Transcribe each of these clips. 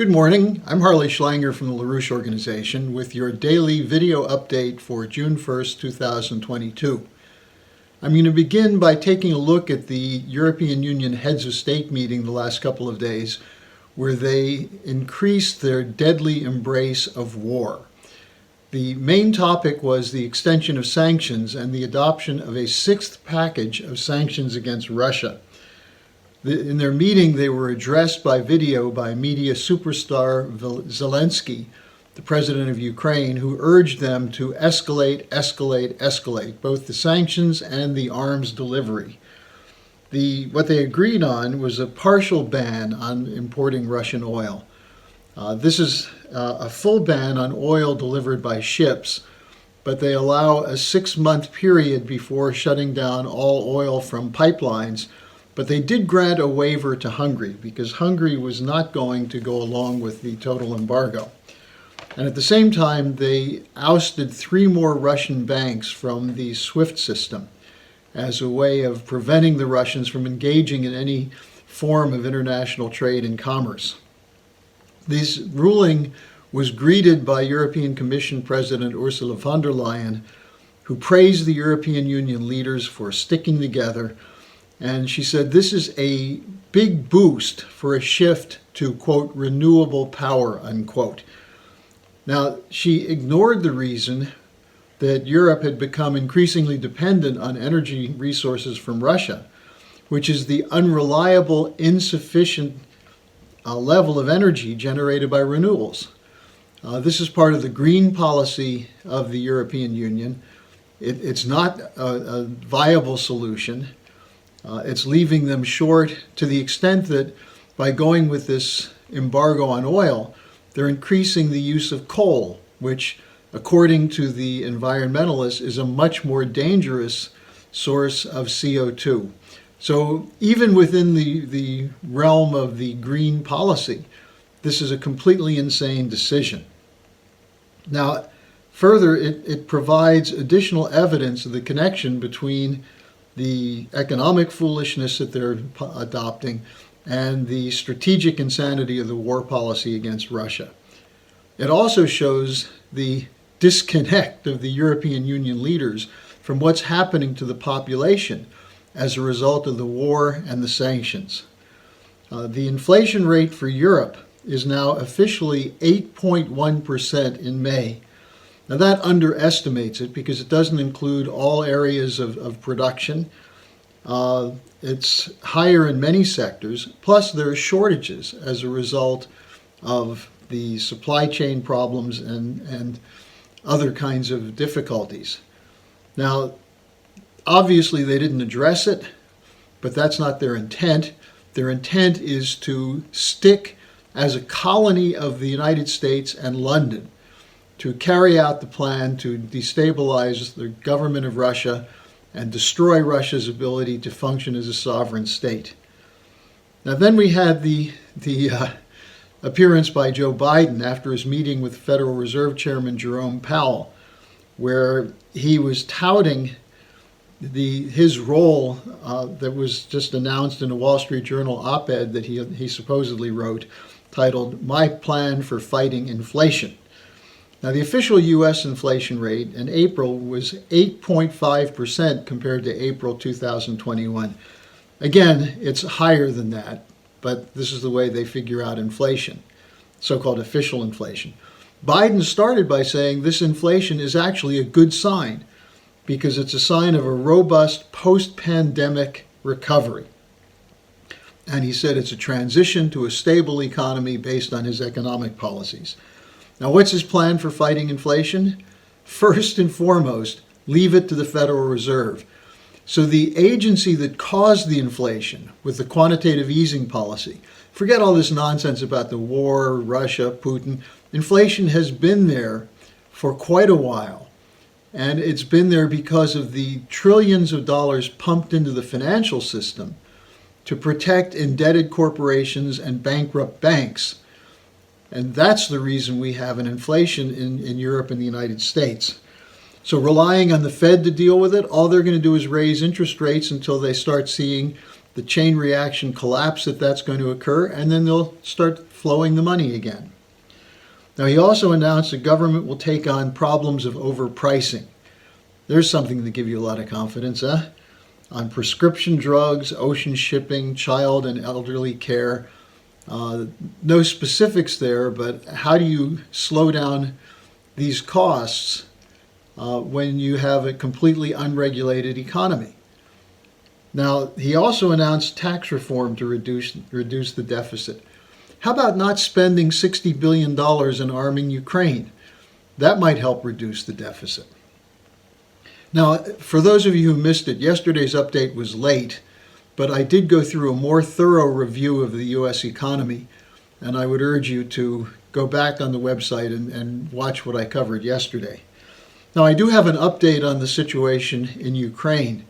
Good morning. I'm Harley Schlanger from the LaRouche Organization with your daily video update for June 1st, 2022. I'm going to begin by taking a look at the European Union Heads of State meeting the last couple of days, where they increased their deadly embrace of war. The main topic was the extension of sanctions and the adoption of a sixth package of sanctions against Russia. In their meeting, they were addressed by video by media superstar Zelensky, the president of Ukraine, who urged them to escalate, both the sanctions and the arms delivery. What they agreed on was a partial ban on importing Russian oil. This is a full ban on oil delivered by ships, but they allow a 6-month period before shutting down all oil from pipelines. But they did grant a waiver to Hungary because Hungary was not going to go along with the total embargo. And at the same time, they ousted 3 more Russian banks from the SWIFT system as a way of preventing the Russians from engaging in any form of international trade and commerce. This ruling was greeted by European Commission President Ursula von der Leyen, who praised the European Union leaders for sticking together. And she said this is a big boost for a shift to, quote, renewable power, unquote. Now, she ignored the reason that Europe had become increasingly dependent on energy resources from Russia, which is the unreliable, insufficient level of energy generated by renewables. This is part of the green policy of the European Union. It's not a viable solution. It's leaving them short to the extent that by going with this embargo on oil, they're increasing the use of coal, which, according to the environmentalists, is a much more dangerous source of CO2. So even within the realm of the green policy, this is a completely insane decision. Now, further, it provides additional evidence of the connection between the economic foolishness that they're adopting and the strategic insanity of the war policy against Russia. It also shows the disconnect of the European Union leaders from what's happening to the population as a result of the war and the sanctions. The inflation rate for Europe is now officially 8.1% in May. Now that underestimates it because it doesn't include all areas of production. It's higher in many sectors, plus there are shortages as a result of the supply chain problems and other kinds of difficulties. Now, obviously they didn't address it, but that's not their intent. Their intent is to stick as a colony of the United States and London to carry out the plan to destabilize the government of Russia and destroy Russia's ability to function as a sovereign state. Now then we had the appearance by Joe Biden after his meeting with Federal Reserve Chairman Jerome Powell, where he was touting his role that was just announced in a Wall Street Journal op-ed that he supposedly wrote, titled, "My Plan for Fighting Inflation." Now, the official U.S. inflation rate in April was 8.5% compared to April 2021. Again, it's higher than that, but this is the way they figure out inflation, so-called official inflation. Biden started by saying this inflation is actually a good sign because it's a sign of a robust post-pandemic recovery. And he said it's a transition to a stable economy based on his economic policies. Now, what's his plan for fighting inflation? First and foremost, leave it to the Federal Reserve. So the agency that caused the inflation with the quantitative easing policy, forget all this nonsense about the war, Russia, Putin. Inflation has been there for quite a while. And it's been there because of the trillions of dollars pumped into the financial system to protect indebted corporations and bankrupt banks. And that's the reason we have an inflation in Europe and the United States. So relying on the Fed to deal with it, all they're going to do is raise interest rates until they start seeing the chain reaction collapse that's going to occur, and then they'll start flowing the money again. Now, he also announced the government will take on problems of overpricing. There's something to give you a lot of confidence, on prescription drugs, ocean shipping, child and elderly care. No specifics there, but how do you slow down these costs when you have a completely unregulated economy? Now, he also announced tax reform to reduce the deficit. How about not spending $60 billion in arming Ukraine? That might help reduce the deficit. Now, for those of you who missed it, yesterday's update was late, but I did go through a more thorough review of the U.S. economy, and I would urge you to go back on the website and watch what I covered yesterday. Now, I do have an update on the situation in Ukraine.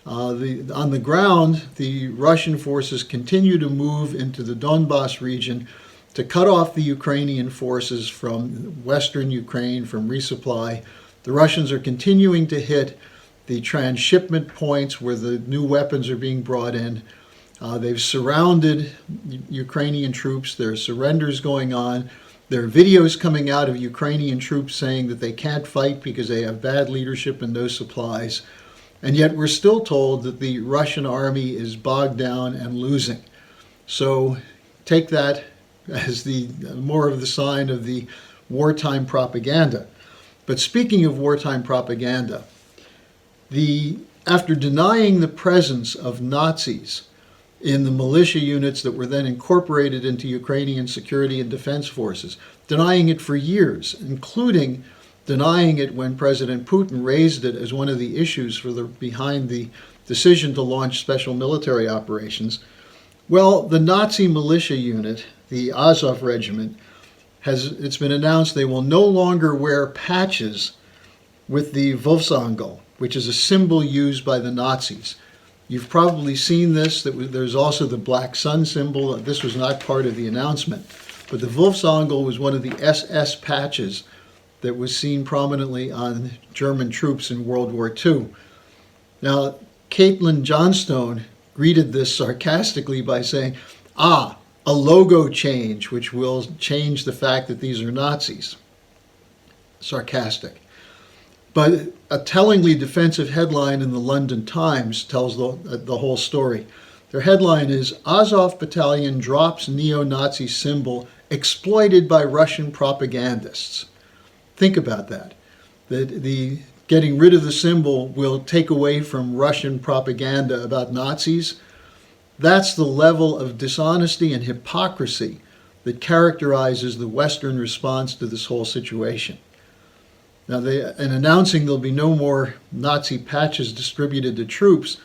On the ground, the Russian forces continue to move into the Donbas region to cut off the Ukrainian forces from western Ukraine, from resupply. The Russians are continuing to hit the transshipment points where the new weapons are being brought in. They've surrounded Ukrainian troops. There are surrenders going on. There are videos coming out of Ukrainian troops saying that they can't fight because they have bad leadership and no supplies. And yet we're still told that the Russian army is bogged down and losing. So take that as the more of the sign of the wartime propaganda. But speaking of wartime propaganda, after denying the presence of Nazis in the militia units that were then incorporated into Ukrainian security and defense forces, denying it for years, including denying it when President Putin raised it as one of the issues behind the decision to launch special military operations. Well, the Nazi militia unit, the Azov Regiment, it's been announced they will no longer wear patches with the Wolfsangel, which is a symbol used by the Nazis. You've probably seen this. There's also the Black Sun symbol. This was not part of the announcement, but the Wolfsangel was one of the SS patches that was seen prominently on German troops in World War II. Now, Caitlin Johnstone greeted this sarcastically by saying, a logo change, which will change the fact that these are Nazis. Sarcastic. But a tellingly defensive headline in the London Times tells the whole story. Their headline is, Azov Battalion drops neo-Nazi symbol exploited by Russian propagandists. Think about that. The getting rid of the symbol will take away from Russian propaganda about Nazis. That's the level of dishonesty and hypocrisy that characterizes the Western response to this whole situation. Now, in announcing there'll be no more Nazi patches distributed to troops,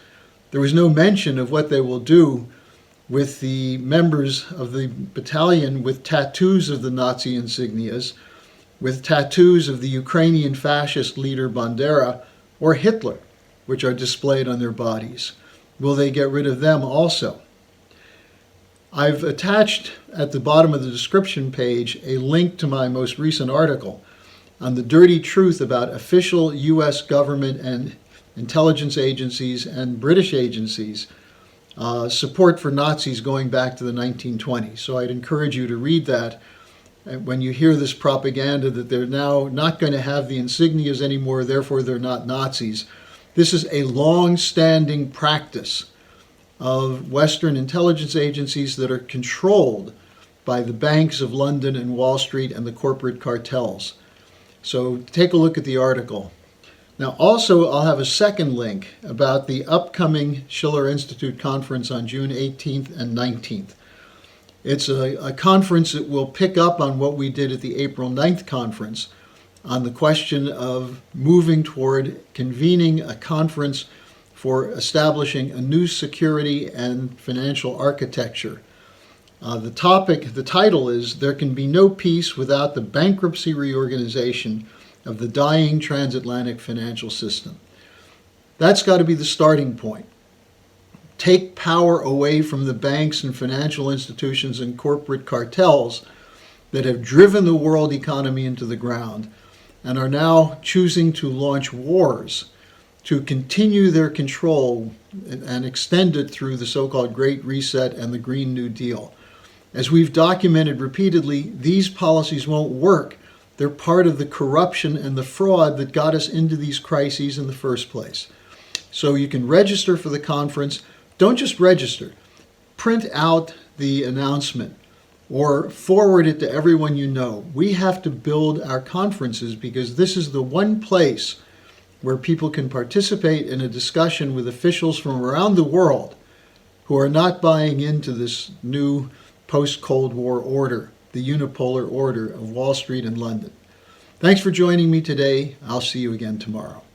there was no mention of what they will do with the members of the battalion with tattoos of the Nazi insignias, with tattoos of the Ukrainian fascist leader Bandera or Hitler, which are displayed on their bodies. Will they get rid of them also? I've attached at the bottom of the description page a link to my most recent article on the dirty truth about official U.S. government and intelligence agencies and British agencies' support for Nazis going back to the 1920s. So I'd encourage you to read that. When you hear this propaganda that they're now not going to have the insignias anymore, therefore they're not Nazis. This is a long-standing practice of Western intelligence agencies that are controlled by the banks of London and Wall Street and the corporate cartels. So take a look at the article. Now also, I'll have a second link about the upcoming Schiller Institute conference on June 18th and 19th. It's a conference that will pick up on what we did at the April 9th conference on the question of moving toward convening a conference for establishing a new security and financial architecture. The title is, There Can Be No Peace Without the Bankruptcy Reorganization of the Dying Transatlantic Financial System. That's got to be the starting point. Take power away from the banks and financial institutions and corporate cartels that have driven the world economy into the ground and are now choosing to launch wars to continue their control and extend it through the so-called Great Reset and the Green New Deal. As we've documented repeatedly, these policies won't work. They're part of the corruption and the fraud that got us into these crises in the first place. So you can register for the conference. Don't just register. Print out the announcement or forward it to everyone you know. We have to build our conferences because this is the one place where people can participate in a discussion with officials from around the world who are not buying into this new post-Cold War order, the unipolar order of Wall Street and London. Thanks for joining me today. I'll see you again tomorrow.